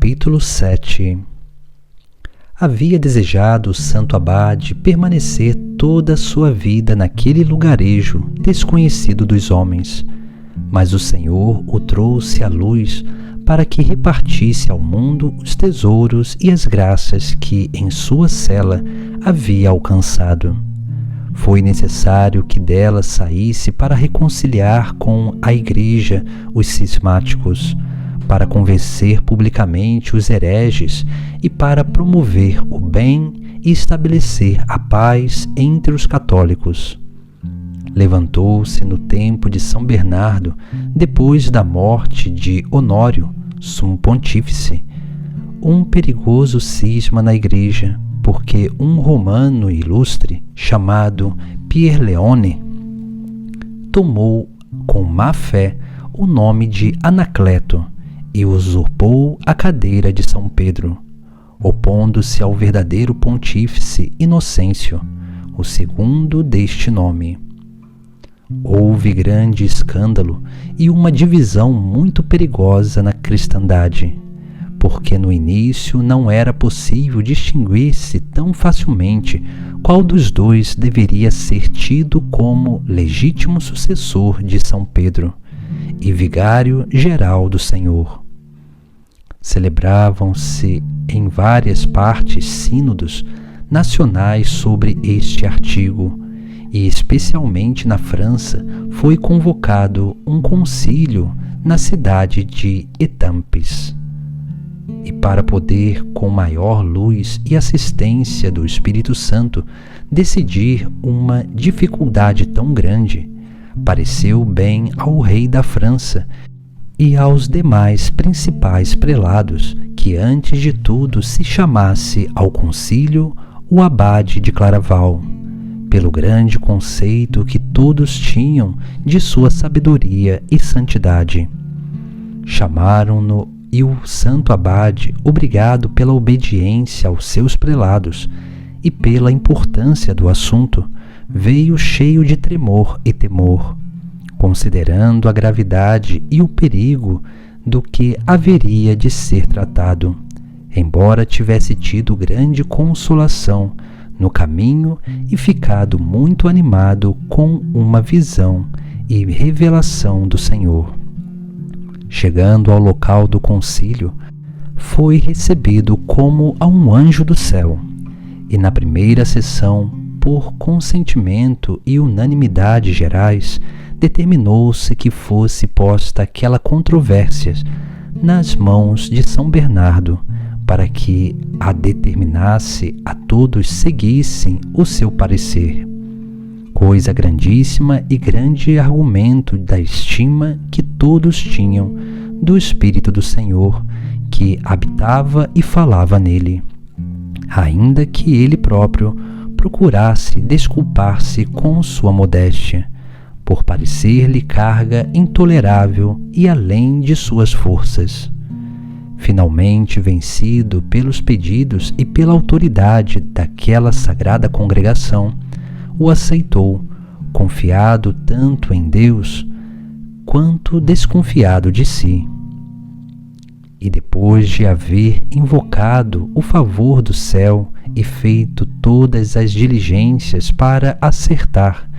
Capítulo 7. Havia desejado o santo abade permanecer toda a sua vida naquele lugarejo desconhecido dos homens, mas o Senhor o trouxe à luz para que repartisse ao mundo os tesouros e as graças que em sua cela havia alcançado. Foi necessário que dela saísse para reconciliar com a Igreja os cismáticos, para convencer publicamente os hereges e para promover o bem e estabelecer a paz entre os católicos. Levantou-se no tempo de São Bernardo, depois da morte de Honório, sumo pontífice, um perigoso cisma na Igreja, porque um romano ilustre, chamado Pierleone, tomou com má fé o nome de Anacleto e usurpou a cadeira de São Pedro, opondo-se ao verdadeiro pontífice Inocêncio, o segundo deste nome. Houve grande escândalo e uma divisão muito perigosa na cristandade, porque no início não era possível distinguir-se tão facilmente qual dos dois deveria ser tido como legítimo sucessor de São Pedro e vigário geral do Senhor. Celebravam-se em várias partes sínodos nacionais sobre este artigo, e especialmente na França foi convocado um concílio na cidade de Étampes. E para poder, com maior luz e assistência do Espírito Santo, decidir uma dificuldade tão grande, pareceu bem ao rei da França e aos demais principais prelados que antes de tudo se chamasse ao concílio o abade de Claraval, pelo grande conceito que todos tinham de sua sabedoria e santidade. Chamaram-no e o santo abade, obrigado pela obediência aos seus prelados e pela importância do assunto, veio cheio de tremor e temor, considerando a gravidade e o perigo do que haveria de ser tratado, embora tivesse tido grande consolação no caminho e ficado muito animado com uma visão e revelação do Senhor. Chegando ao local do concílio, foi recebido como a um anjo do céu, e na primeira sessão, por consentimento e unanimidade gerais, determinou-se que fosse posta aquela controvérsia nas mãos de São Bernardo, para que a determinasse a todos seguissem o seu parecer. Coisa grandíssima e grande argumento da estima que todos tinham do Espírito do Senhor, que habitava e falava nele, ainda que ele próprio procurasse desculpar-se com sua modéstia, por parecer-lhe carga intolerável e além de suas forças. Finalmente vencido pelos pedidos e pela autoridade daquela sagrada congregação, o aceitou, confiado tanto em Deus quanto desconfiado de si. E depois de haver invocado o favor do céu e feito todas as diligências para acertar,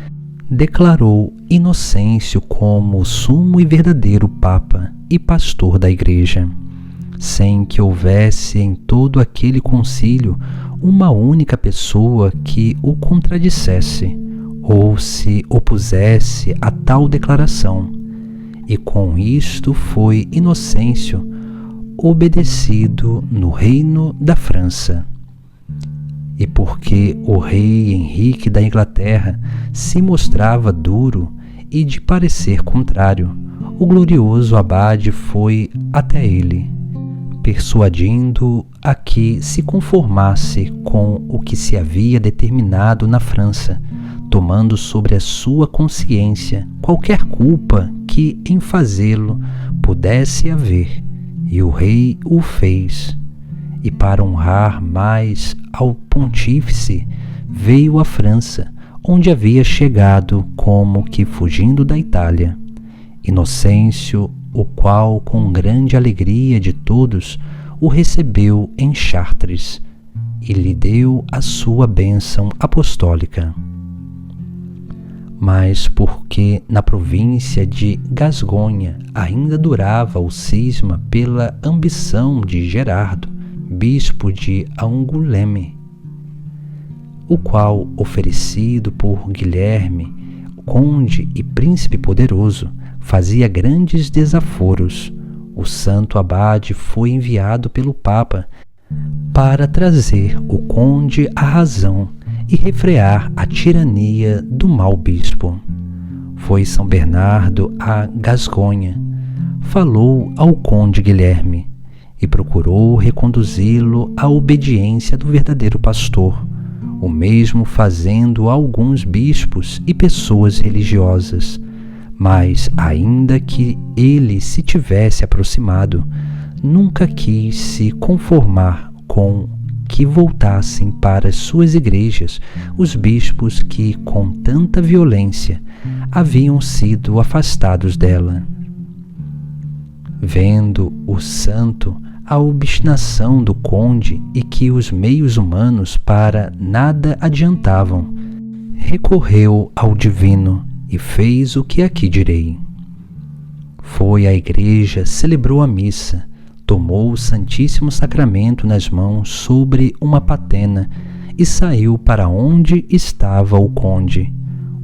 declarou Inocêncio como o sumo e verdadeiro Papa e pastor da Igreja, sem que houvesse em todo aquele concílio uma única pessoa que o contradissesse ou se opusesse a tal declaração, e com isto foi Inocêncio obedecido no reino da França. E porque o rei Henrique da Inglaterra se mostrava duro e de parecer contrário, o glorioso abade foi até ele, persuadindo-o a que se conformasse com o que se havia determinado na França, tomando sobre a sua consciência qualquer culpa que em fazê-lo pudesse haver, e o rei o fez. E para honrar mais ao pontífice, veio à França, onde havia chegado como que fugindo da Itália. Inocêncio, o qual, com grande alegria de todos, o recebeu em Chartres e lhe deu a sua bênção apostólica. Mas porque na província de Gasgonha ainda durava o cisma pela ambição de Gerardo, bispo de Angoulême, o qual, oferecido por Guilherme, conde e príncipe poderoso, fazia grandes desaforos, o santo abade foi enviado pelo Papa para trazer o conde à razão e refrear a tirania do mau bispo. Foi São Bernardo a Gasgonha, falou ao conde Guilherme e procurou reconduzi-lo à obediência do verdadeiro pastor, o mesmo fazendo a alguns bispos e pessoas religiosas. Mas, ainda que ele se tivesse aproximado, nunca quis se conformar com que voltassem para suas igrejas os bispos que, com tanta violência, haviam sido afastados dela. Vendo o santo a obstinação do conde e que os meios humanos para nada adiantavam, recorreu ao divino e fez o que aqui direi. Foi à igreja, celebrou a missa, tomou o Santíssimo Sacramento nas mãos sobre uma patena e saiu para onde estava o conde,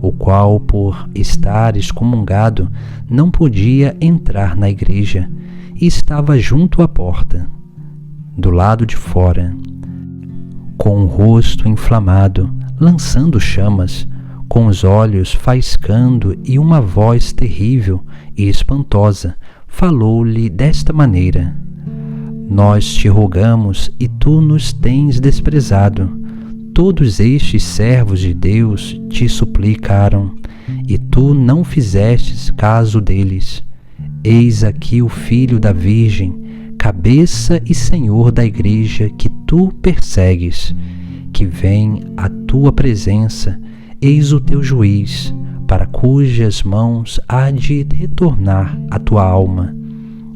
o qual, por estar excomungado, não podia entrar na igreja e estava junto à porta, do lado de fora, com o rosto inflamado, lançando chamas, com os olhos faiscando e uma voz terrível e espantosa, falou-lhe desta maneira: Nós te rogamos e tu nos tens desprezado. Todos estes servos de Deus te suplicaram, e tu não fizestes caso deles. Eis aqui o Filho da Virgem, cabeça e Senhor da Igreja que tu persegues, que vem à tua presença. Eis o teu juiz, para cujas mãos há de retornar a tua alma.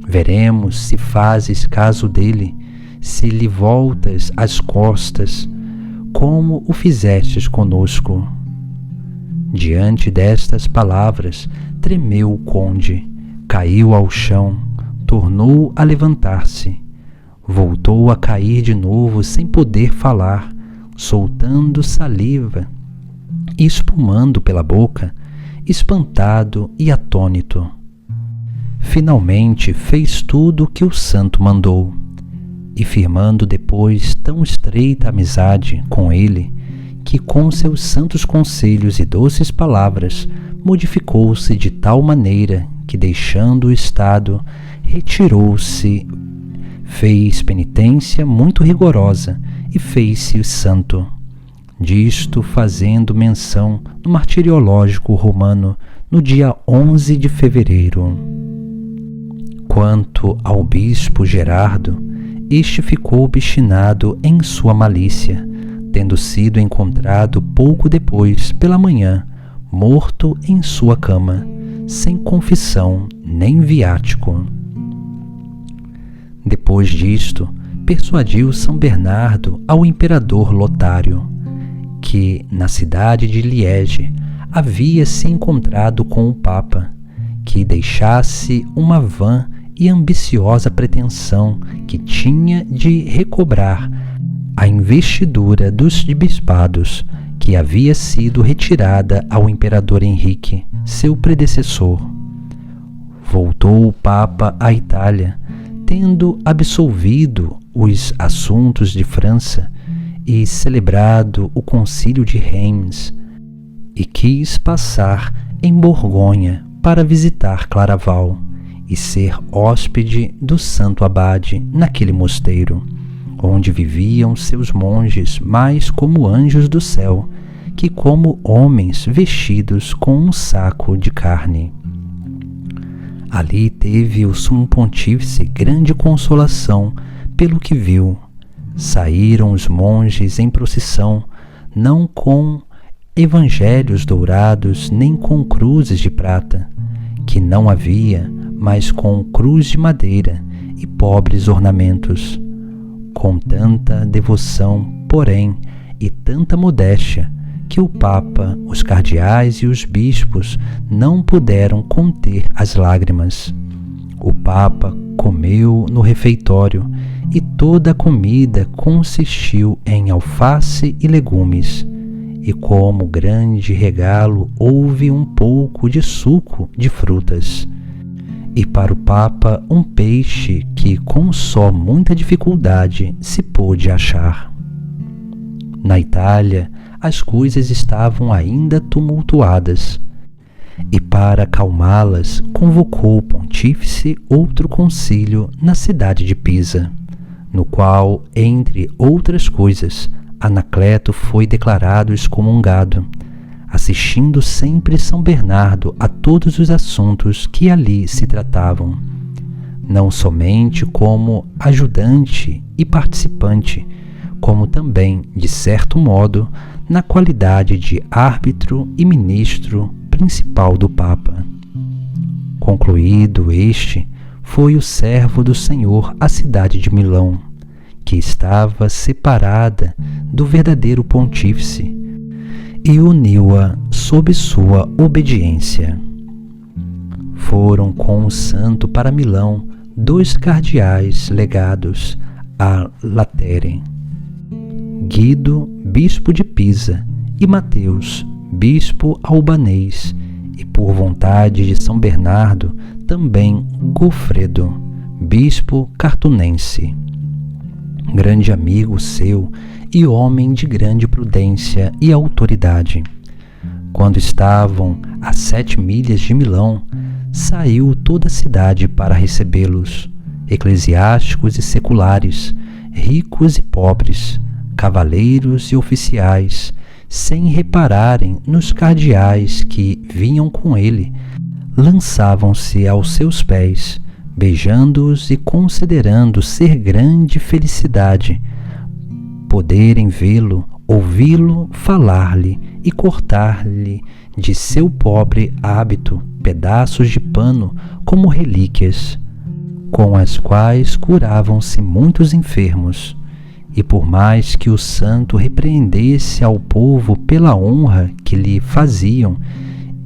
Veremos se fazes caso dele, se lhe voltas as costas, como o fizestes conosco. Diante destas palavras, tremeu o conde, caiu ao chão, tornou a levantar-se, voltou a cair de novo sem poder falar, soltando saliva e espumando pela boca, espantado e atônito. Finalmente fez tudo o que o santo mandou, e firmando depois tão estreita amizade com ele, que com seus santos conselhos e doces palavras modificou-se de tal maneira que, deixando o estado, retirou-se, fez penitência muito rigorosa e fez-se santo. Disto fazendo menção no martiriológico romano no dia 11 de fevereiro. Quanto ao bispo Gerardo, este ficou obstinado em sua malícia, tendo sido encontrado pouco depois pela manhã, morto em sua cama, sem confissão nem viático. Depois disto, persuadiu São Bernardo ao imperador Lotário, que, na cidade de Liege, havia se encontrado com o Papa, que deixasse uma vã e ambiciosa pretensão que tinha de recobrar a investidura dos bispados que havia sido retirada ao imperador Henrique, seu predecessor. Voltou o Papa à Itália, tendo absolvido os assuntos de França e celebrado o concílio de Reims, e quis passar em Borgonha para visitar Claraval e ser hóspede do santo abade naquele mosteiro, onde viviam seus monges mais como anjos do céu que como homens vestidos com um saco de carne. Ali teve o sumo pontífice grande consolação pelo que viu. Saíram os monges em procissão, não com evangelhos dourados nem com cruzes de prata, que não havia, mas com cruz de madeira e pobres ornamentos, com tanta devoção, porém, e tanta modéstia, que o Papa, os cardeais e os bispos não puderam conter as lágrimas. O Papa comeu no refeitório e toda a comida consistiu em alface e legumes, e como grande regalo houve um pouco de suco de frutas. E para o Papa um peixe que com só muita dificuldade se pôde achar. Na Itália, as coisas estavam ainda tumultuadas, e para acalmá-las convocou o pontífice outro concílio na cidade de Pisa, no qual, entre outras coisas, Anacleto foi declarado excomungado, assistindo sempre São Bernardo a todos os assuntos que ali se tratavam, não somente como ajudante e participante, como também, de certo modo, na qualidade de árbitro e ministro principal do Papa. Concluído este, foi o servo do Senhor à cidade de Milão, que estava separada do verdadeiro pontífice, e uniu-a sob sua obediência. Foram com o santo para Milão 2 cardeais legados a Latere: Guido, bispo de Pisa, e Mateus, bispo albanês, e por vontade de São Bernardo, também Gofredo, bispo cartunense. Grande amigo seu e homem de grande prudência e autoridade. Quando estavam a 7 milhas de Milão, saiu toda a cidade para recebê-los, eclesiásticos e seculares, ricos e pobres, cavaleiros e oficiais, sem repararem nos cardeais que vinham com ele, lançavam-se aos seus pés, beijando-os e considerando ser grande felicidade poderem vê-lo, ouvi-lo, falar-lhe e cortar-lhe de seu pobre hábito pedaços de pano como relíquias, com as quais curavam-se muitos enfermos. E por mais que o santo repreendesse ao povo pela honra que lhe faziam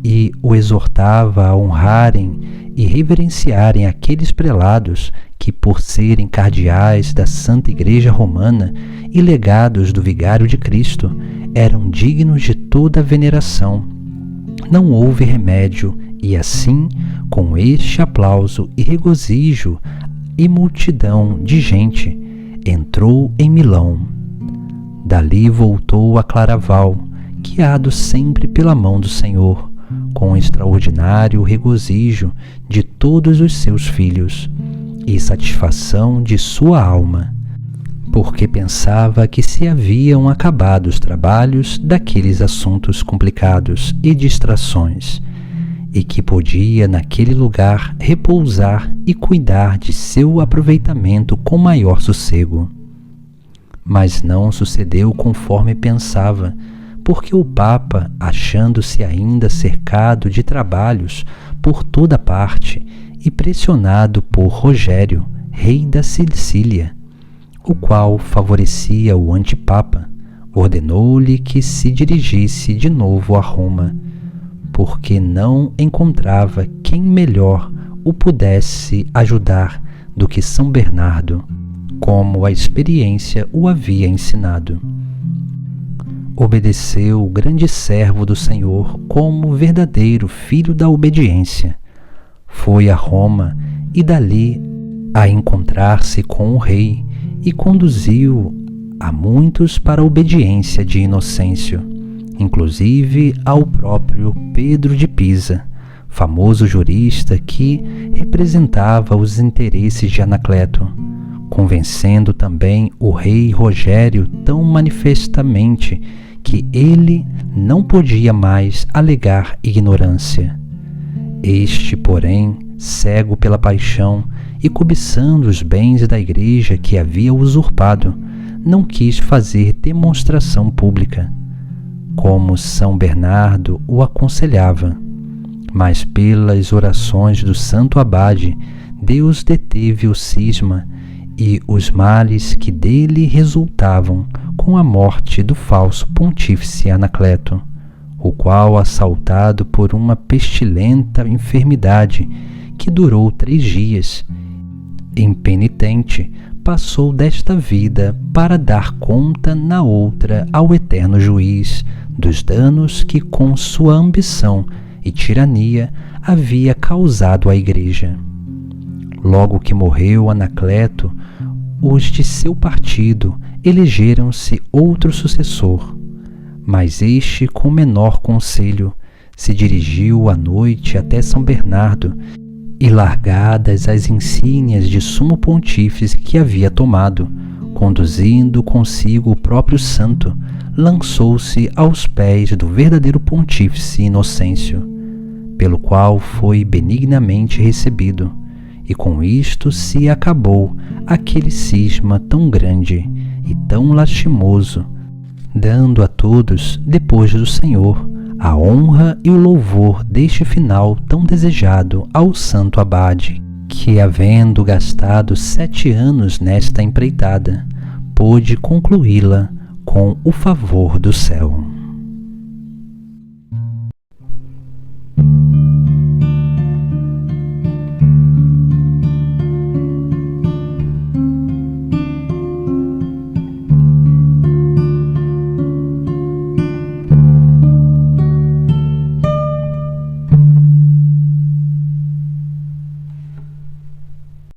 e o exortava a honrarem e reverenciarem aqueles prelados que, por serem cardeais da Santa Igreja Romana e legados do Vigário de Cristo, eram dignos de toda a veneração, não houve remédio, e assim, com este aplauso e regozijo e multidão de gente, entrou em Milão. Dali voltou a Claraval, guiado sempre pela mão do Senhor, com extraordinário regozijo de todos os seus filhos e satisfação de sua alma, porque pensava que se haviam acabado os trabalhos daqueles assuntos complicados e distrações, e que podia naquele lugar repousar e cuidar de seu aproveitamento com maior sossego. Mas não sucedeu conforme pensava, porque o Papa, achando-se ainda cercado de trabalhos por toda parte e pressionado por Rogério, rei da Sicília, o qual favorecia o antipapa, ordenou-lhe que se dirigisse de novo a Roma, porque não encontrava quem melhor o pudesse ajudar do que São Bernardo, como a experiência o havia ensinado. Obedeceu o grande servo do Senhor como verdadeiro filho da obediência. Foi a Roma e dali a encontrar-se com o rei e conduziu a muitos para a obediência de Inocêncio, inclusive ao próprio Pedro de Pisa, famoso jurista que representava os interesses de Anacleto, convencendo também o rei Rogério tão manifestamente que ele não podia mais alegar ignorância. Este, porém, cego pela paixão e cobiçando os bens da igreja que havia usurpado, não quis fazer demonstração pública, como São Bernardo o aconselhava. Mas pelas orações do santo abade, Deus deteve o cisma e os males que dele resultavam com a morte do falso pontífice Anacleto, o qual, assaltado por uma pestilenta enfermidade que durou 3 dias, impenitente, passou desta vida para dar conta na outra ao eterno juiz dos danos que com sua ambição e tirania havia causado à Igreja. Logo que morreu Anacleto, os de seu partido elegeram-se outro sucessor, mas este, com menor conselho, se dirigiu à noite até São Bernardo e, largadas as insígnias de sumo pontífice que havia tomado, conduzindo consigo o próprio santo, lançou-se aos pés do verdadeiro pontífice Inocêncio, pelo qual foi benignamente recebido, e com isto se acabou aquele cisma tão grande e tão lastimoso, dando a todos, depois do Senhor, a honra e o louvor deste final tão desejado ao santo abade, que, havendo gastado 7 anos nesta empreitada, pôde concluí-la com o favor do céu.